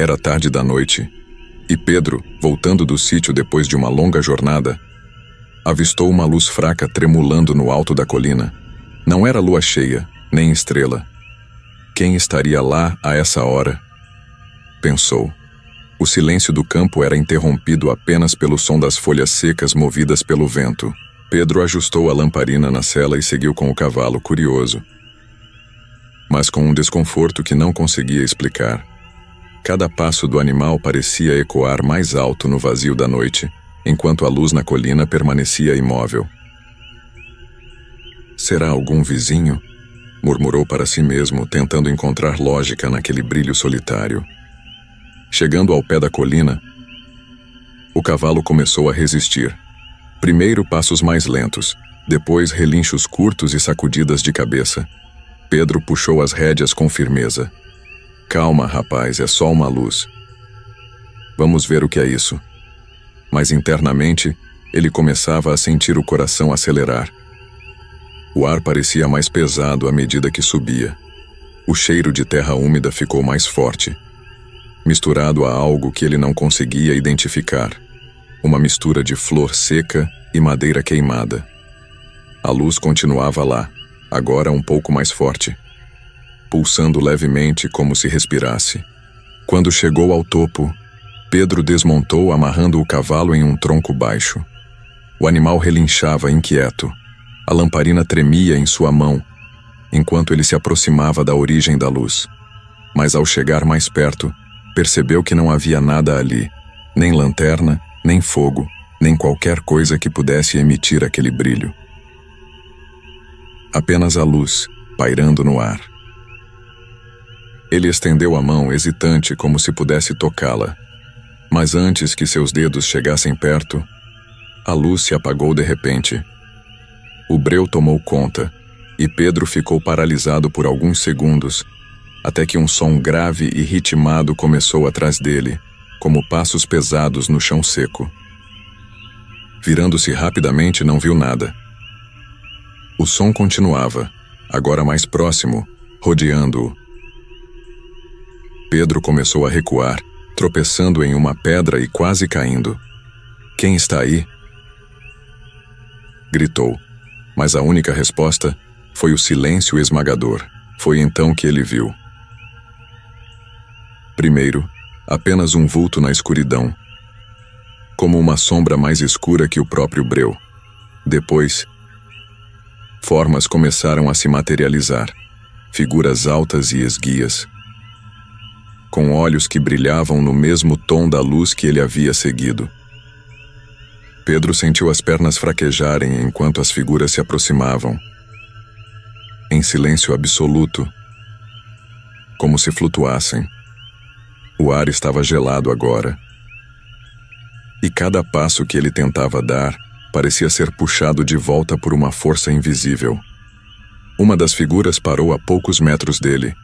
Era tarde da noite, e Pedro, voltando do sítio depois de uma longa jornada, avistou uma luz fraca tremulando no alto da colina. Não era lua cheia, nem estrela. Quem estaria lá a essa hora? Pensou. O silêncio do campo era interrompido apenas pelo som das folhas secas movidas pelo vento. Pedro ajustou a lamparina na sela e seguiu com o cavalo, curioso, mas com um desconforto que não conseguia explicar. Cada passo do animal parecia ecoar mais alto no vazio da noite, enquanto a luz na colina permanecia imóvel. Será algum vizinho? Murmurou para si mesmo, tentando encontrar lógica naquele brilho solitário. Chegando ao pé da colina, o cavalo começou a resistir. Primeiro passos mais lentos, depois relinchos curtos e sacudidas de cabeça. Pedro puxou as rédeas com firmeza. Calma, rapaz, é só uma luz. Vamos ver o que é isso. Mas internamente, ele começava a sentir o coração acelerar. O ar parecia mais pesado à medida que subia. O cheiro de terra úmida ficou mais forte, misturado a algo que ele não conseguia identificar. Uma mistura de flor seca e madeira queimada. A luz continuava lá, agora um pouco mais forte, pulsando levemente como se respirasse. Quando chegou ao topo, Pedro desmontou amarrando o cavalo em um tronco baixo. O animal relinchava inquieto. A lamparina tremia em sua mão, enquanto ele se aproximava da origem da luz. Mas ao chegar mais perto, percebeu que não havia nada ali, nem lanterna, nem fogo, nem qualquer coisa que pudesse emitir aquele brilho. Apenas a luz, pairando no ar. Ele estendeu a mão, hesitante, como se pudesse tocá-la. Mas antes que seus dedos chegassem perto, a luz se apagou de repente. O breu tomou conta, e Pedro ficou paralisado por alguns segundos, até que um som grave e ritmado começou atrás dele, como passos pesados no chão seco. Virando-se rapidamente, não viu nada. O som continuava, agora mais próximo, rodeando-o. Pedro começou a recuar, tropeçando em uma pedra e quase caindo. "Quem está aí?" gritou, mas a única resposta foi o silêncio esmagador. Foi então que ele viu. Primeiro, apenas um vulto na escuridão, como uma sombra mais escura que o próprio breu. Depois, formas começaram a se materializar, figuras altas e esguias, com olhos que brilhavam no mesmo tom da luz que ele havia seguido. Pedro sentiu as pernas fraquejarem enquanto as figuras se aproximavam, em silêncio absoluto, como se flutuassem. O ar estava gelado agora, e cada passo que ele tentava dar parecia ser puxado de volta por uma força invisível. Uma das figuras parou a poucos metros dele,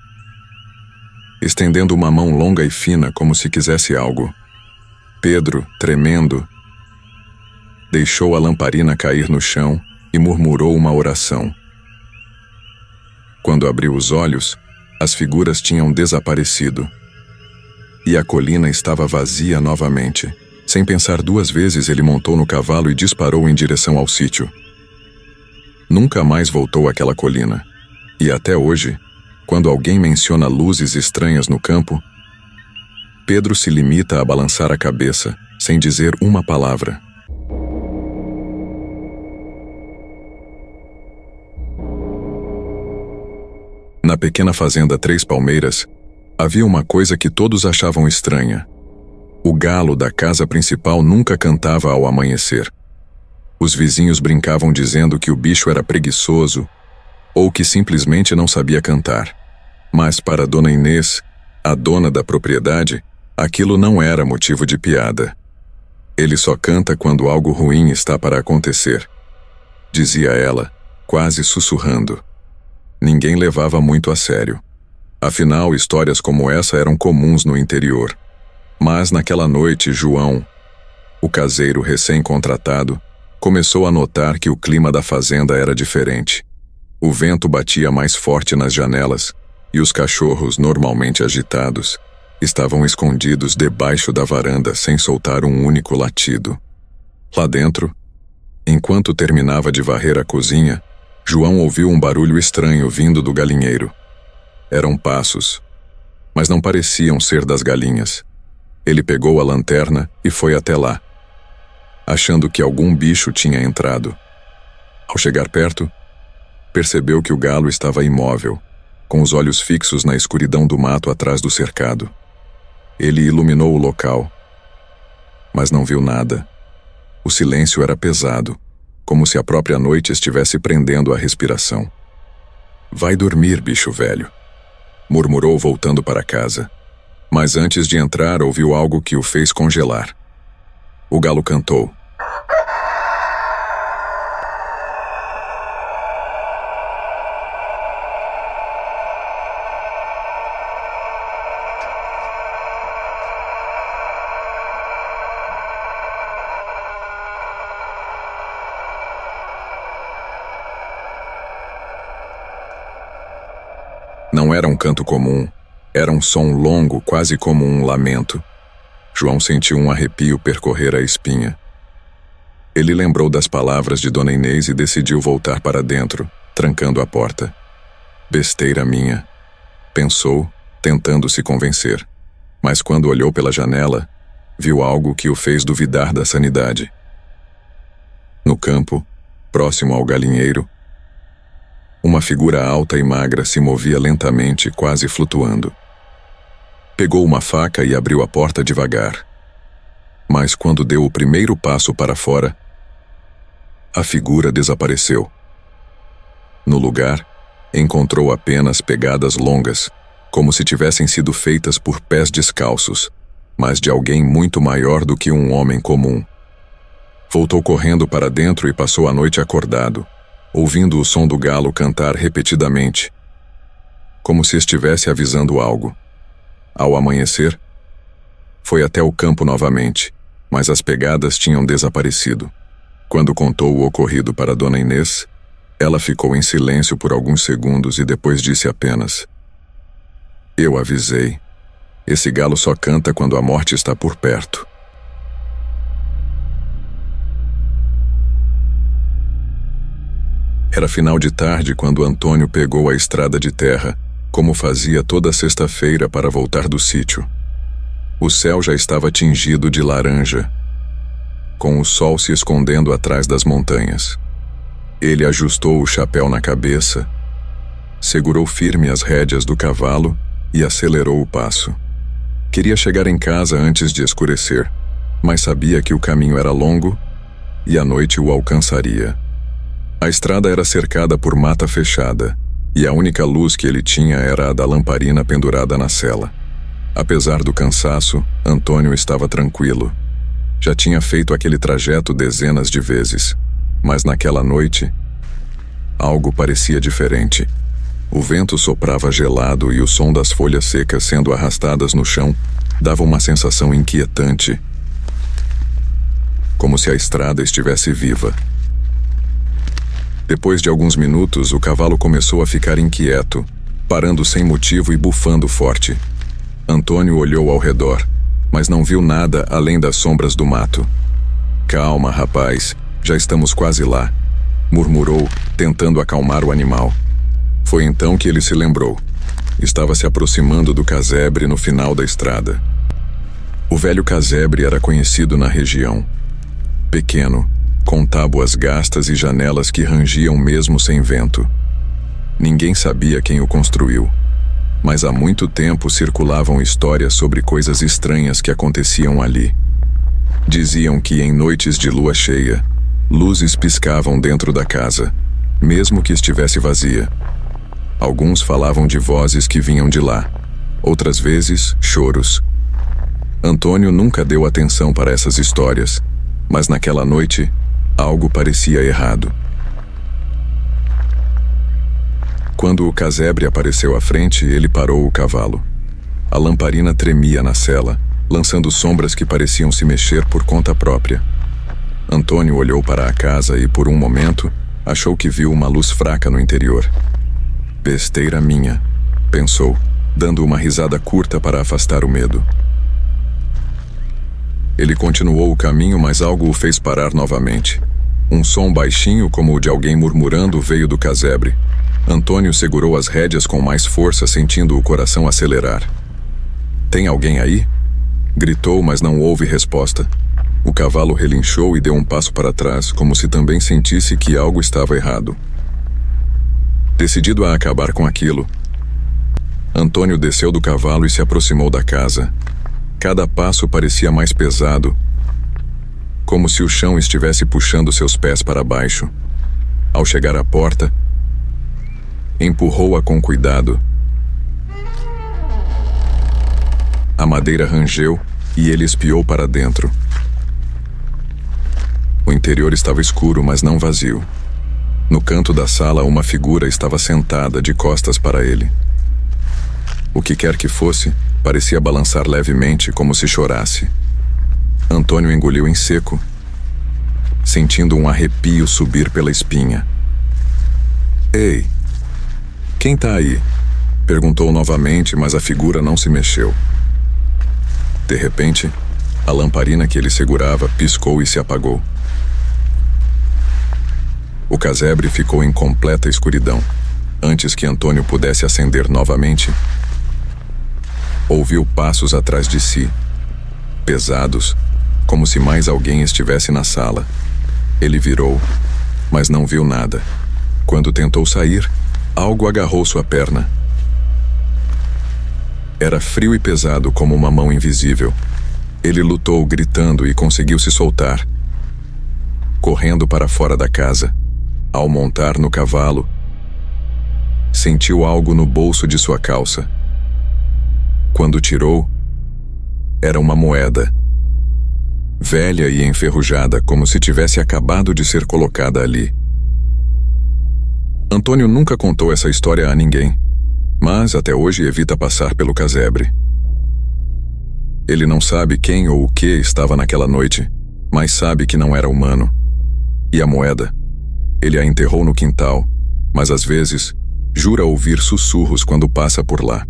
estendendo uma mão longa e fina como se quisesse algo. Pedro, tremendo, deixou a lamparina cair no chão e murmurou uma oração. Quando abriu os olhos, as figuras tinham desaparecido, e a colina estava vazia novamente. Sem pensar duas vezes, ele montou no cavalo e disparou em direção ao sítio. Nunca mais voltou àquela colina, e até hoje, quando alguém menciona luzes estranhas no campo, Pedro se limita a balançar a cabeça, sem dizer uma palavra. Na pequena fazenda Três Palmeiras, havia uma coisa que todos achavam estranha. O galo da casa principal nunca cantava ao amanhecer. Os vizinhos brincavam dizendo que o bicho era preguiçoso ou que simplesmente não sabia cantar. Mas para Dona Inês, a dona da propriedade, aquilo não era motivo de piada. "Ele só canta quando algo ruim está para acontecer", dizia ela, quase sussurrando. Ninguém levava muito a sério. Afinal, histórias como essa eram comuns no interior. Mas naquela noite, João, o caseiro recém-contratado, começou a notar que o clima da fazenda era diferente. O vento batia mais forte nas janelas e os cachorros, normalmente agitados, estavam escondidos debaixo da varanda sem soltar um único latido. Lá dentro, enquanto terminava de varrer a cozinha, João ouviu um barulho estranho vindo do galinheiro. Eram passos, mas não pareciam ser das galinhas. Ele pegou a lanterna e foi até lá, achando que algum bicho tinha entrado. Ao chegar perto, percebeu que o galo estava imóvel, com os olhos fixos na escuridão do mato atrás do cercado. Ele iluminou o local, mas não viu nada. O silêncio era pesado, como se a própria noite estivesse prendendo a respiração. "Vai dormir, bicho velho", murmurou voltando para casa. Mas antes de entrar, ouviu algo que o fez congelar. O galo cantou. Não era um canto comum, era um som longo, quase como um lamento. João sentiu um arrepio percorrer a espinha. Ele lembrou das palavras de Dona Inês e decidiu voltar para dentro, trancando a porta. "Besteira minha", pensou, tentando se convencer. Mas quando olhou pela janela, viu algo que o fez duvidar da sanidade. No campo, próximo ao galinheiro, uma figura alta e magra se movia lentamente, quase flutuando. Pegou uma faca e abriu a porta devagar. Mas quando deu o primeiro passo para fora, a figura desapareceu. No lugar, encontrou apenas pegadas longas, como se tivessem sido feitas por pés descalços, mas de alguém muito maior do que um homem comum. Voltou correndo para dentro e passou a noite acordado, ouvindo o som do galo cantar repetidamente, como se estivesse avisando algo. Ao amanhecer, foi até o campo novamente, mas as pegadas tinham desaparecido. Quando contou o ocorrido para Dona Inês, ela ficou em silêncio por alguns segundos e depois disse apenas: "Eu avisei. Esse galo só canta quando a morte está por perto." Era final de tarde quando Antônio pegou a estrada de terra, como fazia toda sexta-feira para voltar do sítio. O céu já estava tingido de laranja, com o sol se escondendo atrás das montanhas. Ele ajustou o chapéu na cabeça, segurou firme as rédeas do cavalo e acelerou o passo. Queria chegar em casa antes de escurecer, mas sabia que o caminho era longo e a noite o alcançaria. A estrada era cercada por mata fechada, e a única luz que ele tinha era a da lamparina pendurada na sela. Apesar do cansaço, Antônio estava tranquilo. Já tinha feito aquele trajeto dezenas de vezes, mas naquela noite, algo parecia diferente. O vento soprava gelado e o som das folhas secas sendo arrastadas no chão dava uma sensação inquietante, como se a estrada estivesse viva. Depois de alguns minutos, o cavalo começou a ficar inquieto, parando sem motivo e bufando forte. Antônio olhou ao redor, mas não viu nada além das sombras do mato. "Calma, rapaz, já estamos quase lá", murmurou, tentando acalmar o animal. Foi então que ele se lembrou. Estava se aproximando do casebre no final da estrada. O velho casebre era conhecido na região. Pequeno, com tábuas gastas e janelas que rangiam mesmo sem vento. Ninguém sabia quem o construiu, mas há muito tempo circulavam histórias sobre coisas estranhas que aconteciam ali. Diziam que em noites de lua cheia, luzes piscavam dentro da casa, mesmo que estivesse vazia. Alguns falavam de vozes que vinham de lá, outras vezes, choros. Antônio nunca deu atenção para essas histórias, mas naquela noite, algo parecia errado. Quando o casebre apareceu à frente, ele parou o cavalo. A lamparina tremia na sela, lançando sombras que pareciam se mexer por conta própria. Antônio olhou para a casa e, por um momento, achou que viu uma luz fraca no interior. "Besteira minha", pensou, dando uma risada curta para afastar o medo. Ele continuou o caminho, mas algo o fez parar novamente. Um som baixinho, como o de alguém murmurando, veio do casebre. Antônio segurou as rédeas com mais força, sentindo o coração acelerar. "Tem alguém aí?" Gritou, mas não houve resposta. O cavalo relinchou e deu um passo para trás, como se também sentisse que algo estava errado. Decidido a acabar com aquilo, Antônio desceu do cavalo e se aproximou da casa. Cada passo parecia mais pesado, como se o chão estivesse puxando seus pés para baixo. Ao chegar à porta, empurrou-a com cuidado. A madeira rangeu e ele espiou para dentro. O interior estava escuro, mas não vazio. No canto da sala, uma figura estava sentada de costas para ele. O que quer que fosse, parecia balançar levemente, como se chorasse. Antônio engoliu em seco, sentindo um arrepio subir pela espinha. "Ei, quem tá aí?" perguntou novamente, mas a figura não se mexeu. De repente, a lamparina que ele segurava piscou e se apagou. O casebre ficou em completa escuridão. Antes que Antônio pudesse acender novamente, ouviu passos atrás de si, pesados, como se mais alguém estivesse na sala. Ele virou, mas não viu nada. Quando tentou sair, algo agarrou sua perna. Era frio e pesado como uma mão invisível. Ele lutou, gritando, e conseguiu se soltar. Correndo para fora da casa, ao montar no cavalo, sentiu algo no bolso de sua calça. Quando tirou, era uma moeda, velha e enferrujada, como se tivesse acabado de ser colocada ali. Antônio nunca contou essa história a ninguém, mas até hoje evita passar pelo casebre. Ele não sabe quem ou o que estava naquela noite, mas sabe que não era humano. E a moeda? Ele a enterrou no quintal, mas às vezes jura ouvir sussurros quando passa por lá.